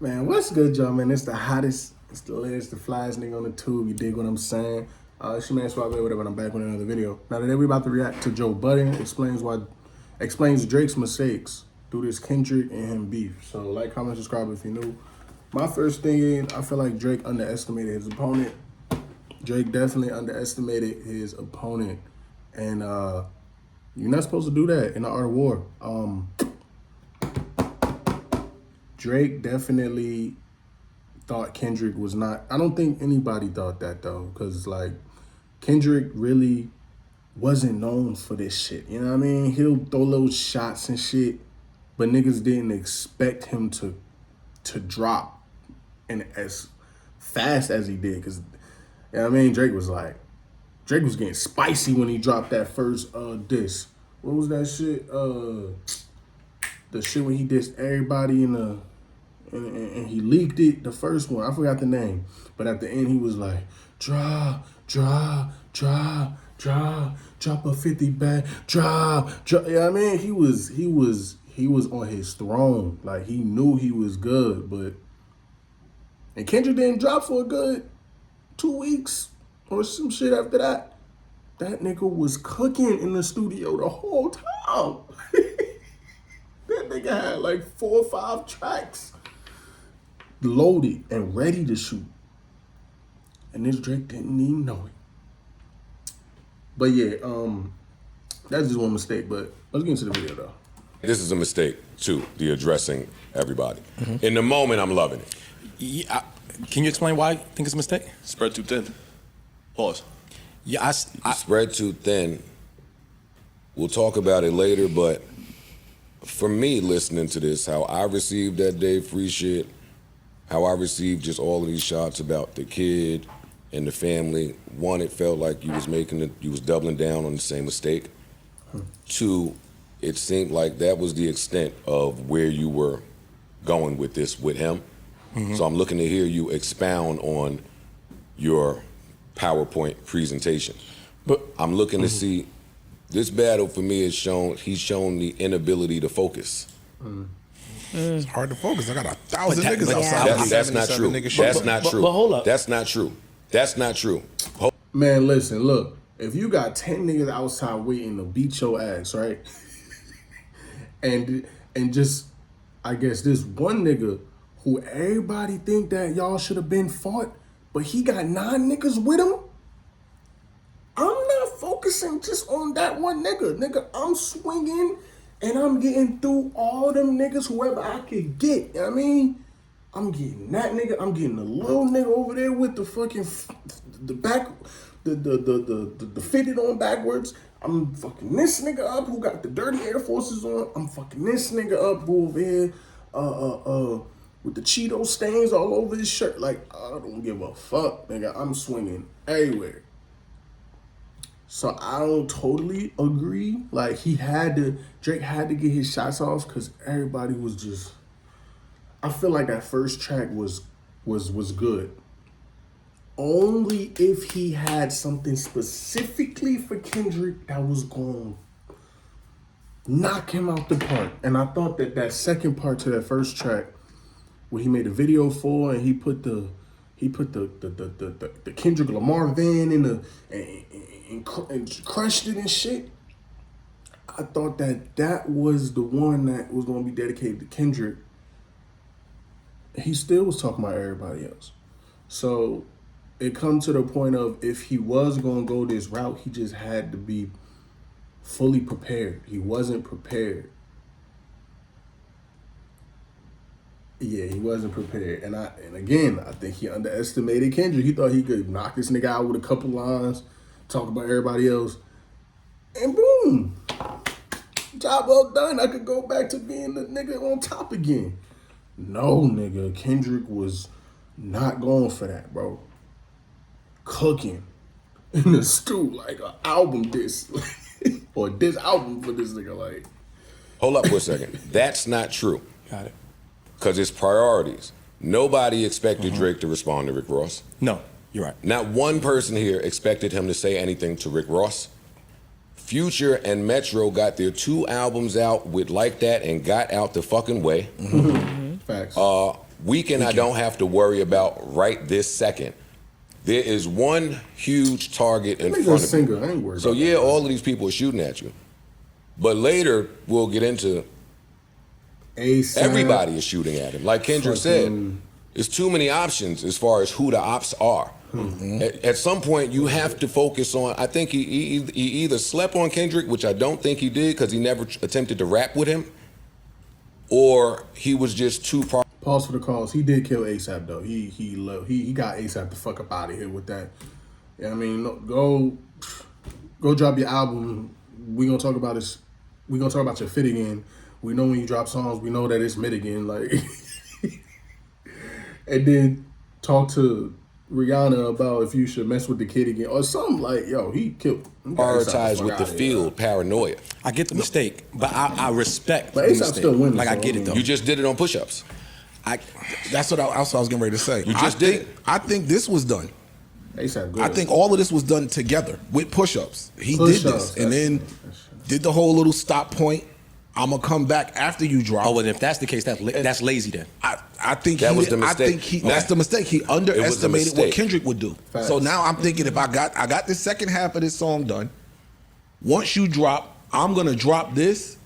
Man, what's good, y'all, man? It's the hottest, it's the latest, the flyest nigga on the tube. You dig what I'm saying? It's your man Swag, whatever, and I'm back with another video. Now today we about to react to Joe Budden explains Drake's mistakes through this Kendrick and him beef. So like, comment, subscribe if you're new. My first thing is, I feel like Drake underestimated his opponent. Drake definitely underestimated his opponent. And you're not supposed to do that in the art of war. Drake definitely thought Kendrick was not. I don't think anybody thought that though, because like Kendrick really wasn't known for this shit. You know what I mean? He'll throw little shots and shit, but niggas didn't expect him to drop and as fast as he did. Because you know what I mean, Drake was getting spicy when he dropped that first diss. What was that shit? The shit when he dissed everybody in the. And he leaked it, the first one. I forgot the name. But at the end, he was like, drop a 50 bag, drop. Yeah, I mean, he was on his throne. Like, he knew he was good, and Kendrick didn't drop for a good 2 weeks or some shit after that. That nigga was cooking in the studio the whole time. That nigga had like 4 or 5 tracks loaded and ready to shoot. And this Drake didn't even know it. But yeah, that's just one mistake, but let's get into the video though. This is a mistake too, the addressing everybody. In the moment, I'm loving it. Yeah, can you explain why you think it's a mistake? Spread too thin. Pause. Yeah, I Spread too thin. We'll talk about it later, but for me, listening to this, how I received that Dave Free shit, how I received just all of these shots about the kid and the family. One, it felt like you was doubling down on the same mistake. 2, it seemed like that was the extent of where you were going with this with him. So I'm looking to hear you expound on your PowerPoint presentation. But I'm looking to see, this battle for me he's shown the inability to focus. It's hard to focus. I got 1,000 niggas outside. That's not true. That's not true. But hold up. That's not true. That's not true. Man, listen, look. If you got 10 niggas outside waiting to beat your ass, right? and just, I guess this one nigga who everybody think that y'all should have been fought, but he got 9 niggas with him. I'm not focusing just on that one nigga. Nigga, I'm swinging and I'm getting through all them niggas, whoever I could get. You know what I mean? I'm getting that nigga. I'm getting the little nigga over there with the fucking the fitted on backwards. I'm fucking this nigga up who got the dirty Air Forces on. I'm fucking this nigga up who over here with the Cheeto stains all over his shirt. Like, I don't give a fuck, nigga. I'm swinging everywhere. So I don't totally agree. Like, Drake had to get his shots off because everybody was just, I feel like that first track was good. Only if he had something specifically for Kendrick that was going to knock him out the park. And I thought that second part to that first track, where he made a video for and he put the Kendrick Lamar van in and crushed it and shit. I thought that was the one that was going to be dedicated to Kendrick. He still was talking about everybody else. So it come to the point of, if he was going to go this route, he just had to be fully prepared. He wasn't prepared. Yeah, he wasn't prepared. And again, I think he underestimated Kendrick. He thought he could knock this nigga out with a couple lines, talk about everybody else, and boom. Job well done. I could go back to being the nigga on top again. No, nigga. Kendrick was not going for that, bro. Cooking in the stew like an album disc. Or this album for this nigga, like. Hold up for a second. That's not true. got it. Because it's priorities. Nobody expected Drake to respond to Rick Ross. No, you're right. Not one person here expected him to say anything to Rick Ross. Future and Metro got their 2 albums out with Like That and got out the fucking way. Facts. Weekend I don't have to worry about right this second. There is one huge target in front of singer. you. I ain't worried So about yeah, that. all of these people are shooting at you. But later we'll get into ASAP. everybody is shooting at him. Like Kendrick said, Fucking- there's too many options as far as who the ops are. At some point, you have to focus on. I think he either slept on Kendrick, which I don't think he did because he never attempted to rap with him, or he was just too. Pause for the cause. He did kill ASAP though. He got ASAP the fuck up out of here with that. Yeah, I mean, go drop your album. We gonna talk about this. We gonna talk about your fit again. We know when you drop songs. We know that it's mid again. Like, and then talk to Rihanna about if you should mess with the kid again or something. Like, yo, he killed. He got ASAP Prioritize fuck with the outta here. field, paranoia. I get the mistake, but I respect But the ASAP mistake. still winning, Like, I so, get I it, though. You just did it on push-ups. That's what I was getting ready to say. You just did it. I think this was done. ASAP good. I think all of this was done together with push-ups. He Push-ups, did this, and then did the whole little stop point. I'm gonna come back after you drop. Oh, well, if that's the case, that's lazy then. I think That he was did- the mistake. I think that's the mistake. He underestimated what mistake. Kendrick would do. Facts. So now I'm thinking if I got the second half of this song done. Once you drop, I'm gonna drop this,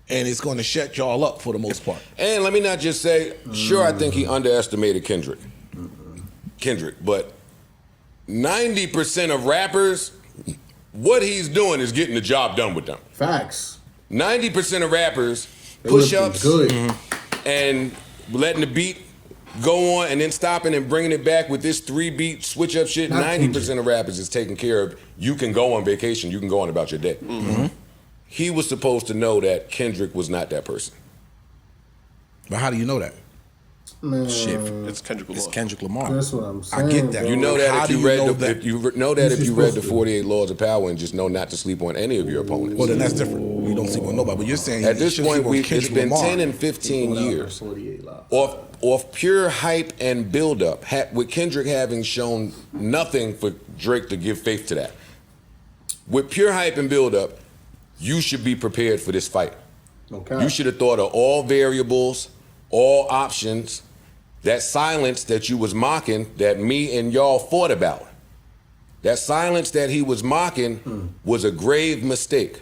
and it's gonna shut y'all up for the most part. And let me not just say, sure, I think he underestimated Kendrick. But 90% of rappers, what he's doing is getting the job done with them. Facts. 90% of rappers, They looking push-ups, good. and letting the beat go on and then stopping and bringing it back with this 3-beat switch-up shit. Not 90% of rappers is taken care of. You can go on vacation. You can go on about your day. He was supposed to know that Kendrick was not that person. But how do you know that? Man, Shit, It's Kendrick Lamar. it's Kendrick Lamar. that's what I'm saying. I get that. bro. You know that How if do you you read know the that? if you know that if You're you read the supposed to. 48 Laws of Power and just know not to sleep on any of your opponents. Well, then that's different. We don't sleep on nobody. But you're saying At you this should point, sleep on it's Kendrick been Lamar. 10 and 15 Going out years for 48 live. off pure hype and buildup. With Kendrick having shown nothing for Drake to give faith to that. With pure hype and buildup, you should be prepared for this fight. Okay. You should have thought of all variables, all options. That silence that you was mocking, that me and y'all fought about. That silence that he was mocking was a grave mistake.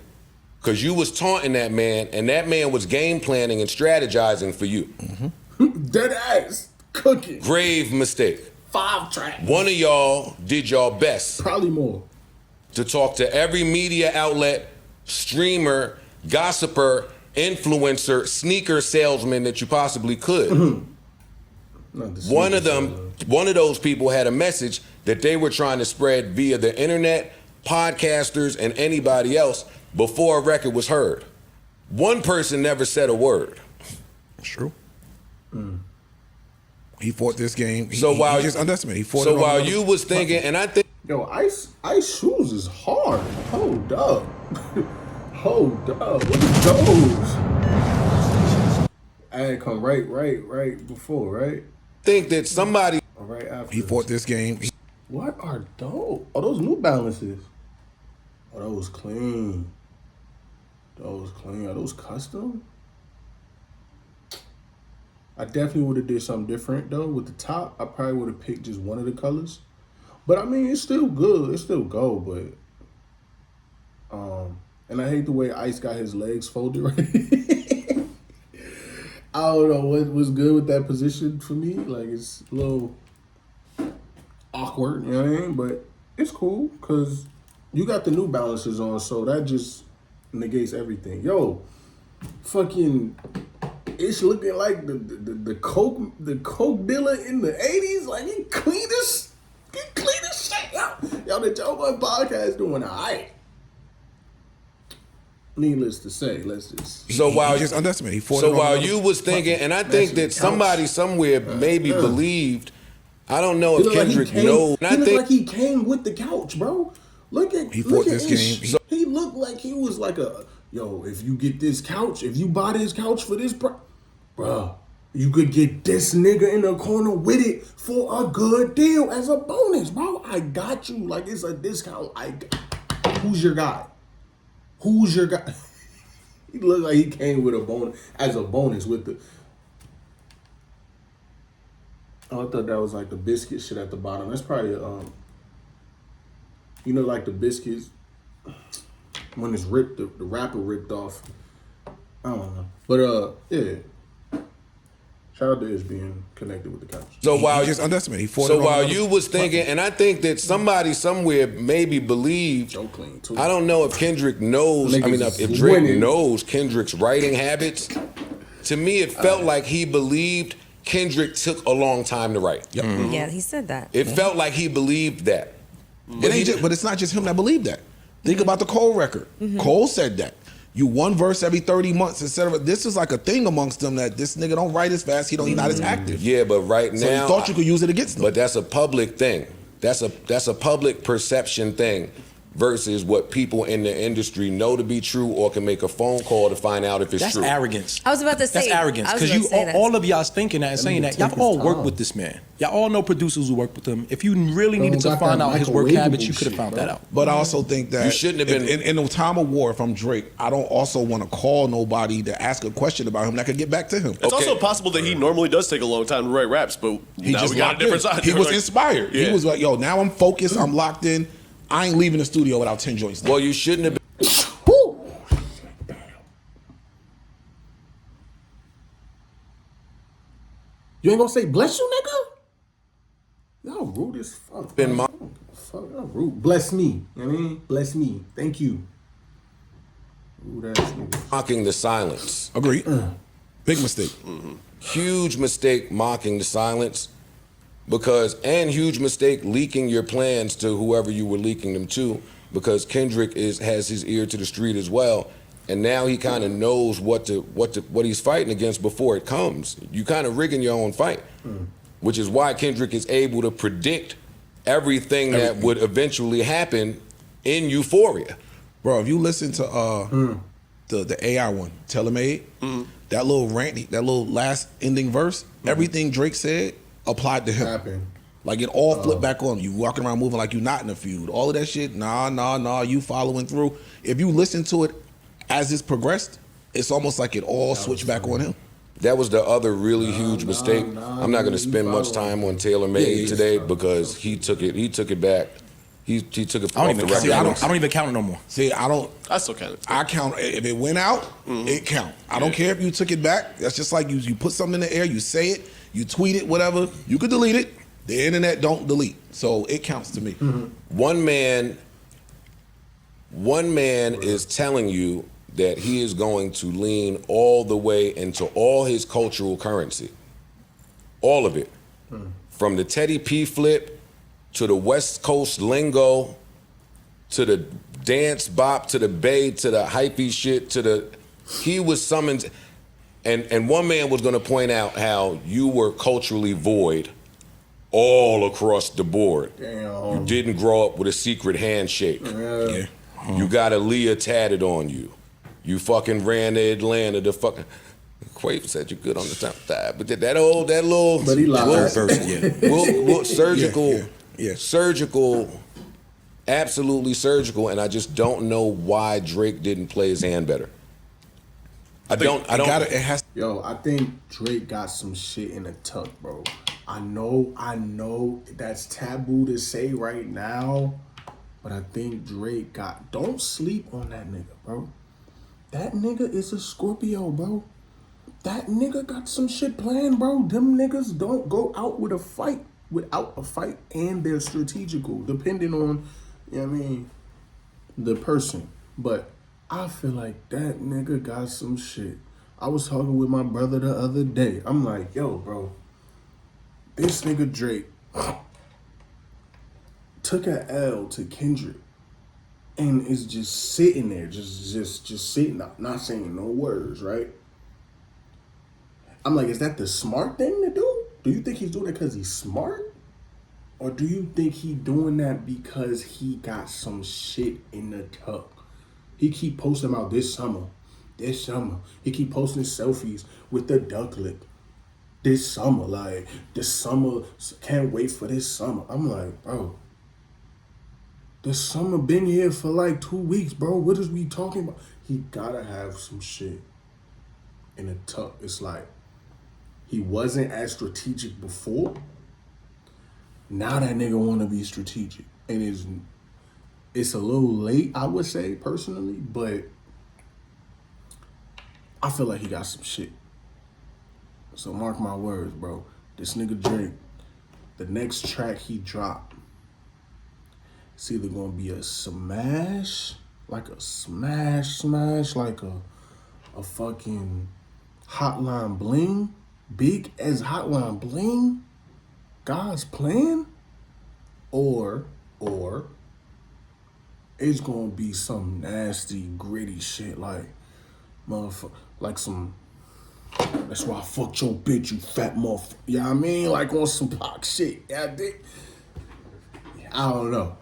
Because you was taunting that man, and that man was game planning and strategizing for you. Dead ass cooking. Grave mistake. 5 tracks. One of y'all did y'all best Probably more. to talk to every media outlet, streamer, gossiper, influencer, sneaker salesman that you possibly could. Not the One of sweetest, one of those people had a message that they were trying to spread via the internet, podcasters, and anybody else before a record was heard. One person never said a word. That's true. He fought this game. He just underestimated. He fought it so on while another- you was thinking, and I think Yo, ice shoes is hard. Hold up. Hold up. What are those? I had come right before, right? that somebody Or right after. He fought this game. What are those? Oh, those New Balances. Oh, those clean. Those clean. Are those custom? I definitely would have did something different though. With the top, I probably would have picked just one of the colors. But I mean, it's still good. It's still gold, but and I hate the way Ice got his legs folded right. I don't know what was good with that position for me. Like, it's a little awkward, you know what I mean? But it's cool because you got the New Balances on, so that just negates everything. Yo, fucking, it's looking like the coke dealer in the 80s. Like, he clean as shit. Yo, the Joe Budden podcast doing all right. Needless to say, let's just. So while he just underestimated. He fought it So on while another- you was thinking, and I think that somebody somewhere maybe believed, I don't know if Kendrick knows. He And I looked think like he came with the couch, bro. Look at He look fought at this Ish. game. He looked like he was like a yo. If you get this couch, if you buy this couch for this, bro, you could get this nigga in the corner with it for a good deal as a bonus, bro. I got you. Like, it's a discount. Who's your guy? Who's your guy? He looked like he came with a bonus as a bonus with the. Oh, I thought that was like the biscuit shit at the bottom. That's probably you know, like the biscuits when it's ripped, the wrapper ripped off. I don't know, but yeah. Shout out to his being connected with the couch. So while He just underestimated. He fought it so on while another you was thinking, and I think that somebody somewhere maybe believed. Joe Clean too. I don't know if Kendrick knows. I mean, Niggas if Drake winning. knows Kendrick's writing habits. To me, it felt like he believed Kendrick took a long time to write. Yep. Yeah, he said that. It felt like he believed that. But it's not just him that believed that. Think about the Cole record. Cole said that. You one verse every 30 months instead of this is like a thing amongst them that this nigga don't write as fast. He's not as active. Yeah, but right So now, you thought you could use it against them. but that's a public thing. That's a public perception thing versus what people in the industry know to be true or can make a phone call to find out if it's That's true. arrogance. I was about to say. That's arrogance I was because about you to say that. all of y'all's thinking that and saying nigga that. Y'all take all his work time. with this man. Y'all all know producers who work with him. If you really Bro, needed to got find that out his work habits, you microwavable could have shit, found bro. that out. But I also think that You shouldn't have been- in the time of war. If I'm Drake, I don't also want to call nobody to ask a question about him that could get back to him. It's also possible that he normally does take a long time to write raps, but now we got a locked different in. side. He We're was like- inspired. Yeah. He was like, "Yo, now I'm focused. I'm locked in. I ain't leaving the studio without 10 joints." Down. Well, you shouldn't have been. Woo! You ain't gonna say bless you, nigga? Y'all rude as fuck. Been man. I don't give a fuck. Y'all rude. Bless me. You know what I mean? Bless me. Thank you. Rude ass nigga. Mocking the silence. Agreed. Big mistake. Huge mistake mocking the silence and huge mistake leaking your plans to whoever you were leaking them to because Kendrick has his ear to the street as well. And now he kind of knows what he's fighting against before it comes. You kind of rigging your own fight, which is why Kendrick is able to predict everything that would eventually happen in Euphoria. Bro, if you listen to the AI one, Telemade, that little rant, that little last ending verse, everything Drake said applied to him. Happened. Like it all flipped back on you. Walking around moving like you're not in a feud. All of that shit, nah, you following through. If you listen to it as it's progressed, it's almost like it all switched back on him. That was the other really huge mistake. I'm not going to spend much time on Taylor Made today because he took it back. He took it I off don't the even record. count. I don't even count it no more. See, I still count it. I count if it went out, it count. I don't care if you took it back. That's just like you put something in the air, you say it, you tweet it, whatever. You could delete it. The internet don't delete, so it counts to me. One man is telling you that he is going to lean all the way into all his cultural currency. All of it. From the Teddy P flip to the West Coast lingo to the dance bop to the bay to the hypey shit he was summoned and one man was going to point out how you were culturally void all across the board. Damn. You didn't grow up with a secret handshake. Yeah. You got a Leah tatted on you. You fucking ran to Atlanta to fucking. Quaver said you're good on the top side, but that little. But he lied. Surgical. Yeah. Surgical. Absolutely surgical, and I just don't know why Drake didn't play his hand better. I don't. It has. Yo, I think Drake got some shit in the tuck, bro. I know that's taboo to say right now, but I think Drake got. Don't sleep on that nigga, bro. That nigga is a Scorpio, bro. That nigga got some shit planned, bro. Them niggas don't go out without a fight, and they're strategical, depending on, you know what I mean, the person. But I feel like that nigga got some shit. I was talking with my brother the other day. I'm like, yo, bro, this nigga Drake took an L to Kendrick and is just sitting there, just sitting up, not saying no words, right? I'm like, is that the smart thing to do? Do you think he's doing it because he's smart? Or do you think he doing that because he got some shit in the tuck? He keep posting about this summer. He keep posting selfies with the duck lip. This summer, can't wait for this summer. I'm like, bro, the summer been here for like 2 weeks, bro. What is we talking about? He gotta have some shit in the tuck. It's like, he wasn't as strategic before. Now that nigga want to be strategic, and it's a little late, I would say personally, but I feel like he got some shit. So mark my words, bro. This nigga Drake, the next track he drop, it's either gonna be a smash, like a smash, like a fucking Hotline Bling, big as Hotline Bling, God's plan, or it's gonna be some nasty, gritty shit like motherfucker, like some. That's why I fucked your bitch, you fat motherfucker. You know what I mean? Like on some Pac shit. Yeah, I don't know.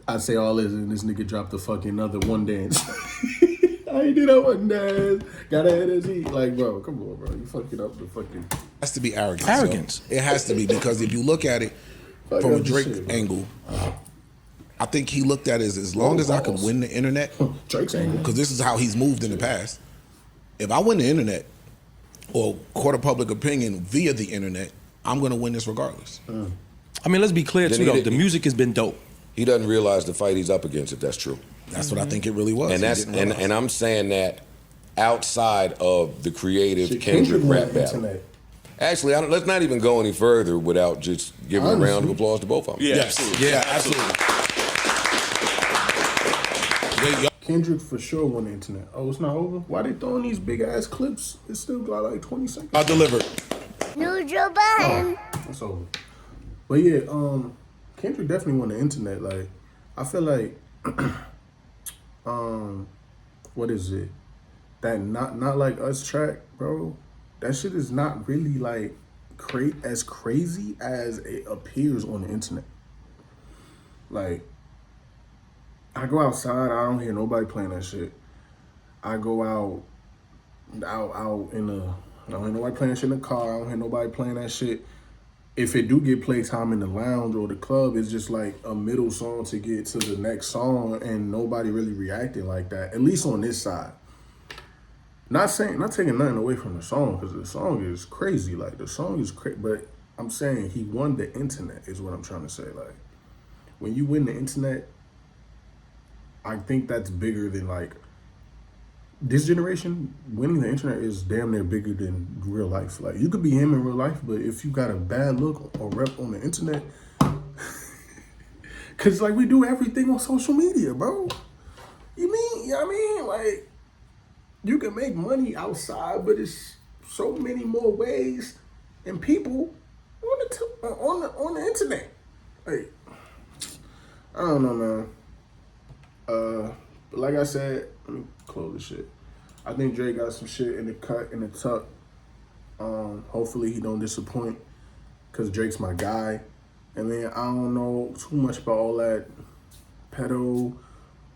I'd say all this and this nigga dropped the fucking another one dance. I ain't did that one dance. Gotta have his heat. Like, bro, come on, bro. You fucking up the fucking. It has to be arrogance. Arrogance. It has to be, because if you look at it from a Drake angle, I think he looked at it as long as I could win the internet. Drake's angle. Because this is how he's moved in the past. If I win the internet or court of public opinion via the internet, I'm gonna win this regardless. I mean, let's be clear Then too, he though. did- The music has been dope. He doesn't realize the fight he's up against, if that's true. That's what I think it really was. And He that's didn't realize. and I'm saying that outside of the creative Shit, Kendrick won rap the battle. internet. Actually, let's not even go any further without just giving a round of Honestly. applause to both of them. Yeah, Yes. absolutely. Yeah, absolutely. Kendrick for sure won the internet. Oh, it's not over? Why they throwing these big ass clips? It still got like 20 seconds. I delivered. Neutral button. It's over. But yeah, Kendrick definitely won the internet. Like, I feel like, what is it? That not like us track, bro. That shit is not really like as crazy as it appears on the internet. Like, I go outside, I don't hear nobody playing that shit. I go out in the, I don't hear nobody playing that shit in the car. I don't hear nobody playing that shit. If it do get playtime in the lounge or the club, it's just like a middle song to get to the next song, and nobody really reacting like that. At least on this side. Not taking nothing away from the song, because the song is crazy. Like, the song is crazy, but I'm saying he won the internet is what I'm trying to say. Like, when you win the internet, I think that's bigger than like this generation. Winning the internet is damn near bigger than real life. Like, you could be him in real life, but if you got a bad look or rep on the internet, cause like we do everything on social media, bro. You know what I mean? Like, you can make money outside, but it's so many more ways and people on the internet. Like, I don't know, man. But like I said, let me close this shit. I think Drake got some shit in the cut, in the tuck. Hopefully he don't disappoint, cause Drake's my guy. And then I don't know too much about all that pedo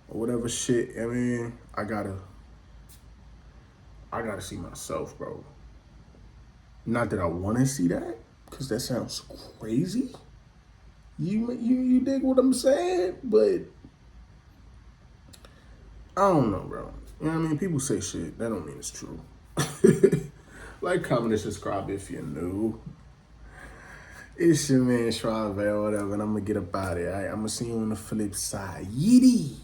or whatever shit. I mean, I gotta see myself, bro. Not that I want to see that, cause that sounds crazy. You dig what I'm saying? But I don't know, bro. You know what I mean? People say shit. That don't mean it's true. Like, comment, and subscribe if you're new. It's your man, Schraube, or whatever, and I'm going to get up out of here. All right? I'm going to see you on the flip side. Yeety!